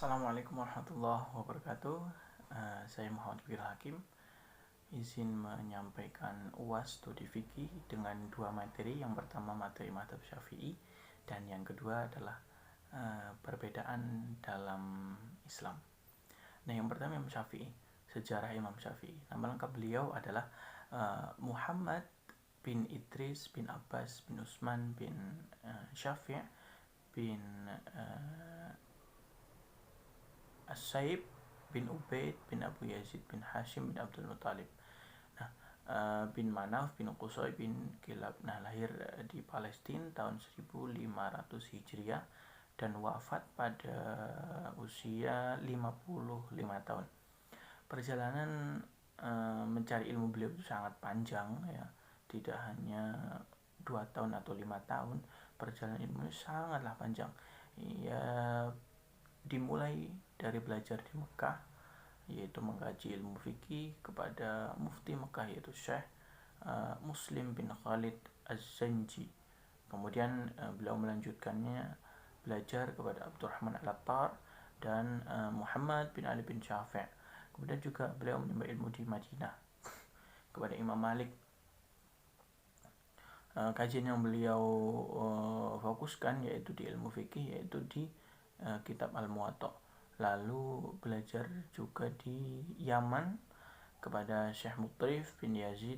Assalamualaikum warahmatullahi wabarakatuh. Saya Muhammad Fikri Hakim. Izin menyampaikan UAS studi fikih dengan dua materi. Yang pertama materi mazhab Syafi'i dan yang kedua adalah perbedaan dalam Islam. Nah, yang pertama Imam Syafi'i, sejarah Imam Syafi'i. Nama lengkap beliau adalah Muhammad bin Idris bin Abbas bin Utsman bin Syafi' bin As-Saib bin Ubaid bin Abu Yazid bin Hashim bin Abdul Muttalib. Nah, bin Manaf bin Qusay bin Kilab. Nah, lahir di Palestina tahun 1500 Hijriah dan wafat pada usia 55 tahun. Perjalanan mencari ilmu beliau itu sangat panjang ya. Tidak hanya 2 tahun atau 5 tahun. Perjalanan ilmu sangatlah panjang. Ya, dimulai dari belajar di Mekah, yaitu mengkaji ilmu fikih kepada mufti Mekah, yaitu Syekh Muslim bin Khalid Az-Zanji. Kemudian beliau melanjutkannya belajar kepada Abdurrahman Al-Attar dan Muhammad bin Ali bin Syafi'. Kemudian juga beliau menimba ilmu di Madinah kepada Imam Malik. Kajian yang beliau fokuskan yaitu di ilmu fikih, yaitu di kitab Al-Muwatta. Lalu belajar juga di Yaman kepada Syekh Mutrif bin Yazid,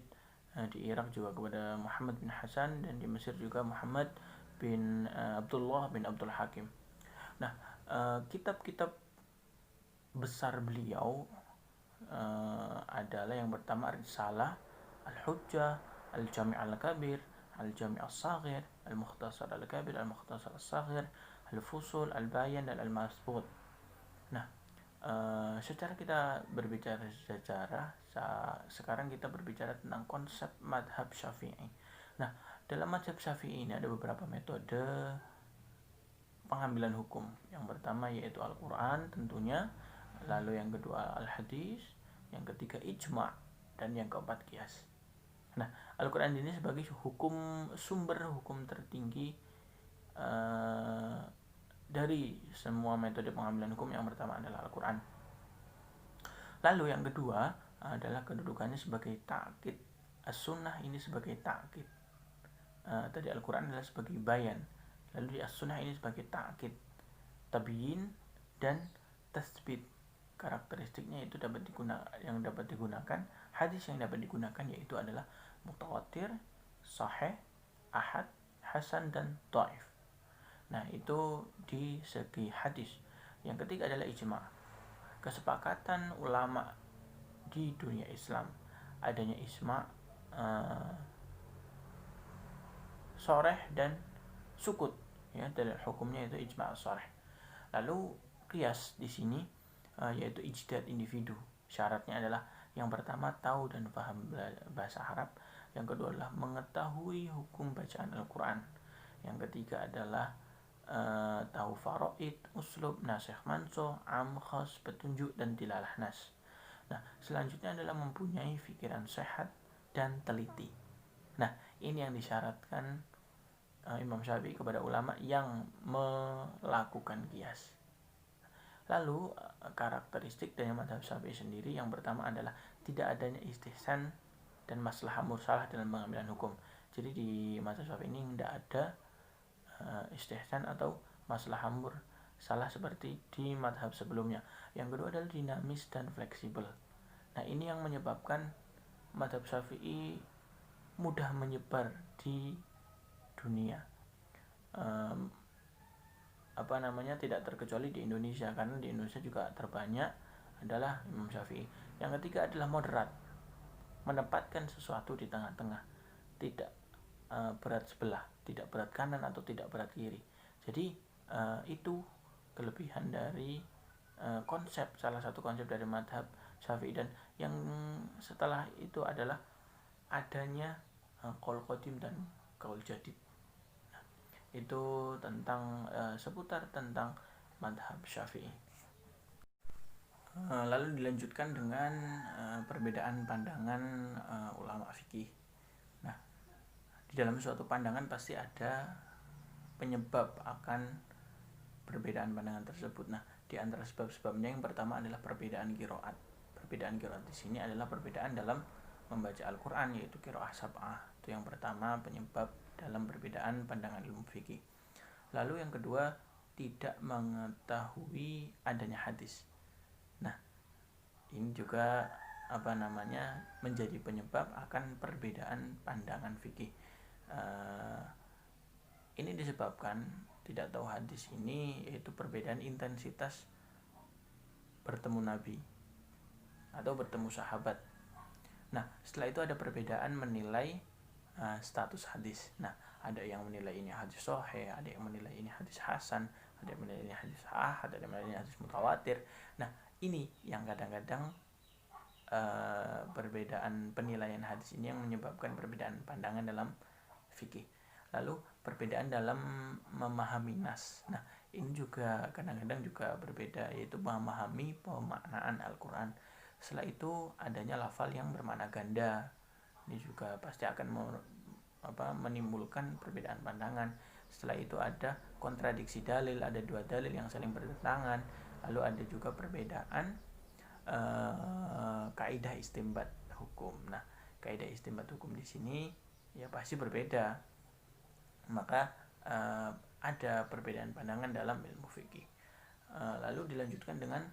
di Irak juga kepada Muhammad bin Hasan, dan di Mesir juga Muhammad bin Abdullah bin Abdul Hakim. Nah, kitab-kitab besar beliau adalah yang pertama Risalah, Al-Hujjah, Al-Jami' Al-Kabir, Al-Jami' As-Saghir, Al-Mukhtasar Al-Kabir, Al-Mukhtasar As-Saghir, Al-Fusul, Al-Bayan, dan Al-Masbut. Nah, secara kita berbicara sejarah, sekarang kita berbicara tentang konsep madhab Syafi'i. Nah, dalam madhab Syafi'i ini ada beberapa metode pengambilan hukum. Yang pertama yaitu Al-Quran tentunya, lalu yang kedua Al-Hadis, yang ketiga Ijma', dan yang keempat Qiyas. Nah, Al-Quran ini sebagai sumber hukum tertinggi dari semua metode pengambilan hukum. Yang pertama adalah Al-Quran. Lalu yang kedua adalah kedudukannya sebagai ta'kid. As-Sunnah ini sebagai ta'kid. Tadi Al-Quran adalah sebagai bayan. Lalu di As-Sunnah ini sebagai ta'kid, tabyin, dan tasbit. Karakteristiknya itu yang dapat digunakan, hadis yang dapat digunakan yaitu adalah mutawatir, sahih, ahad, hasan, dan dhaif. Nah, itu di segi hadis. Yang ketiga adalah ijma', kesepakatan ulama di dunia Islam. Adanya ijma', soreh dan sukut, ya, dalil hukumnya itu ijma' soreh. Lalu qiyas di sini yaitu ijtihad individu. Syaratnya adalah yang pertama tahu dan paham bahasa Arab, yang kedua adalah mengetahui hukum bacaan Al-Quran, yang ketiga adalah tahu faraid, uslub, nasikh mansukh, am khas, petunjuk, dan dilalah nas. Nah, selanjutnya adalah mempunyai pikiran sehat dan teliti. Nah, ini yang disyaratkan Imam Syafi'i kepada ulama yang melakukan qiyas. Lalu karakteristik dari mazhab Syafi'i sendiri, yang pertama adalah tidak adanya istihsan dan maslahah mursalah dalam pengambilan hukum. Jadi di mazhab Syafi'i ini tidak ada istihsan atau maslahah mursalah seperti di mazhab sebelumnya. Yang kedua adalah dinamis dan fleksibel. Nah, ini yang menyebabkan mazhab Syafi'i mudah menyebar di dunia. Tidak terkecuali di Indonesia, karena di Indonesia juga terbanyak adalah Imam Syafi'i. Yang ketiga adalah moderat, menempatkan sesuatu di tengah-tengah, tidak berat sebelah, tidak berat kanan atau tidak berat kiri. Jadi itu kelebihan dari salah satu konsep dari mazhab Syafi'i. Dan yang setelah itu adalah adanya qaul qadim dan qaul jadid. Itu tentang seputar tentang mazhab Syafi'i. Lalu dilanjutkan dengan perbedaan pandangan ulama fikih. Nah, di dalam suatu pandangan pasti ada penyebab akan perbedaan pandangan tersebut. Nah, Di antara sebab-sebabnya yang pertama adalah perbedaan qiraat. Perbedaan qiraat di sini adalah perbedaan dalam membaca Al-Qur'an, yaitu qiraah sab'ah. Itu yang pertama penyebab dalam perbedaan pandangan ilmu fikih. Lalu yang kedua, tidak mengetahui adanya hadis. Nah, ini juga menjadi penyebab akan perbedaan pandangan fikih. Ini disebabkan tidak tahu hadis ini, yaitu perbedaan intensitas bertemu Nabi atau bertemu sahabat. Nah, setelah itu ada perbedaan menilai status hadis. Nah, ada yang menilai ini hadis sahih, ada yang menilai ini hadis hasan, ada yang menilai ini hadis ahad, ada yang menilai ini hadis mutawatir. Nah, ini yang kadang-kadang perbedaan penilaian hadis ini yang menyebabkan perbedaan pandangan dalam fikih. Lalu perbedaan dalam memahami nas. Nah, ini juga kadang-kadang juga berbeda, yaitu memahami pemaknaan Al-Qur'an. Setelah itu adanya lafal yang bermakna ganda. Ini juga pasti akan menimbulkan perbedaan pandangan. Setelah itu ada kontradiksi dalil, ada dua dalil yang saling bertentangan. Lalu ada juga perbedaan kaidah istinbat hukum. Nah, kaidah istinbat hukum di sini ya pasti berbeda. Maka ada perbedaan pandangan dalam ilmu fikih. Lalu dilanjutkan dengan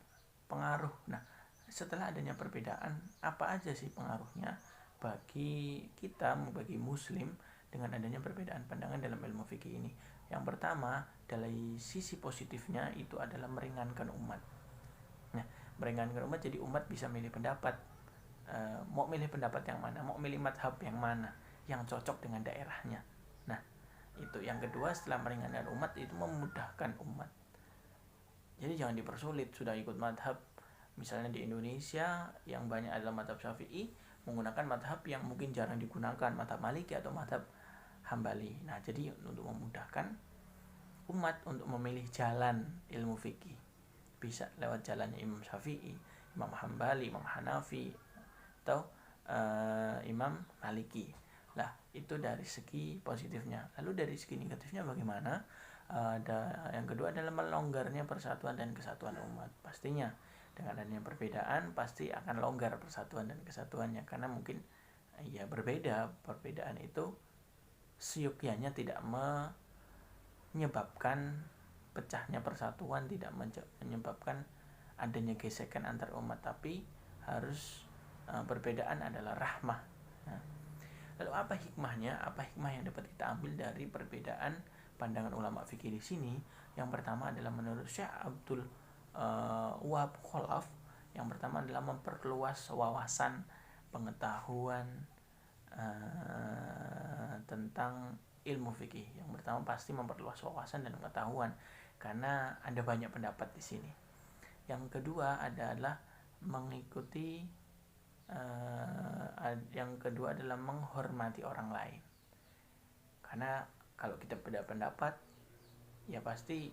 pengaruh. Nah, setelah adanya perbedaan, apa aja sih pengaruhnya bagi kita, bagi muslim dengan adanya perbedaan pandangan dalam ilmu fikih ini? Yang pertama, dari sisi positifnya itu adalah meringankan umat. Nah, meringankan umat, jadi umat bisa milih pendapat. Mau milih pendapat yang mana, mau milih madhab yang mana yang cocok dengan daerahnya. Nah, itu yang kedua, setelah meringankan umat itu memudahkan umat. Jadi jangan dipersulit. Sudah ikut madhab, misalnya di Indonesia yang banyak adalah madhab Syafi'i, menggunakan madhab yang mungkin jarang digunakan, madhab Maliki atau madhab Hambali. Nah, jadi untuk memudahkan umat untuk memilih jalan ilmu fikih, bisa lewat jalannya Imam Syafi'i, Imam Hambali, Imam Hanafi, atau Imam Maliki. Lah, itu dari segi positifnya. Lalu dari segi negatifnya bagaimana? Yang kedua adalah melonggarnya persatuan dan kesatuan umat. Pastinya dengan adanya perbedaan pasti akan longgar persatuan dan kesatuannya, karena mungkin ya berbeda. Perbedaan itu seyukianya tidak menyebabkan pecahnya persatuan, tidak menyebabkan adanya gesekan antar umat, tapi harus perbedaan adalah rahmah. Nah, lalu apa hikmahnya? Apa hikmah yang dapat kita ambil dari perbedaan pandangan ulama fikih di sini? Yang pertama adalah menurut Syekh Abdul Wahab Khalaf, yang pertama adalah memperluas wawasan pengetahuan tentang ilmu fikih. Yang pertama pasti memperluas wawasan dan pengetahuan, karena ada banyak pendapat di sini. Yang kedua adalah menghormati orang lain. Karena kalau kita beda pendapat, ya pasti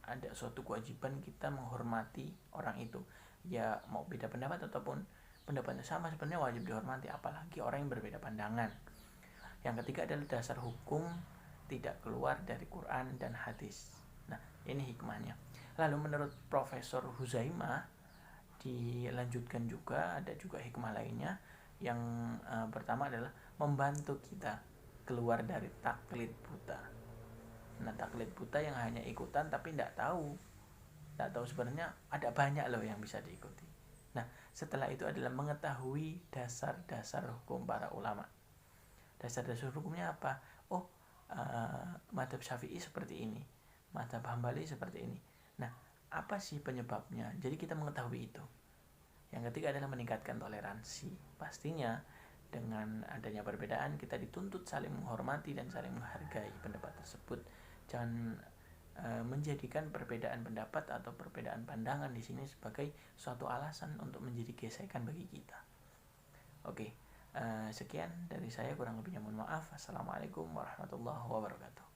ada suatu kewajiban kita menghormati orang itu. Ya mau beda pendapat ataupun pendapatnya sama, sebenarnya wajib dihormati, apalagi orang yang berbeda pandangan. Yang ketiga adalah dasar hukum tidak keluar dari Quran dan hadis. Nah, ini hikmahnya. Lalu menurut Profesor Huzaimah dilanjutkan juga, ada juga hikmah lainnya. Yang pertama adalah membantu kita keluar dari taklid buta. Nah, taklid buta yang hanya ikutan tapi tidak tahu sebenarnya ada banyak loh yang bisa diikuti. Nah, setelah itu adalah mengetahui dasar-dasar hukum para ulama. Dasar-dasar hukumnya apa? Madhab Syafi'i seperti ini, madhab Hambali seperti ini. Nah, apa sih penyebabnya? Jadi kita mengetahui itu. Yang ketiga adalah meningkatkan toleransi. Pastinya dengan adanya perbedaan kita dituntut saling menghormati dan saling menghargai pendapat tersebut. Jangan menjadikan perbedaan pendapat atau perbedaan pandangan di sini sebagai suatu alasan untuk menjadi gesekan bagi kita. Oke, sekian dari saya, kurang lebihnya mohon maaf. Assalamualaikum warahmatullahi wabarakatuh.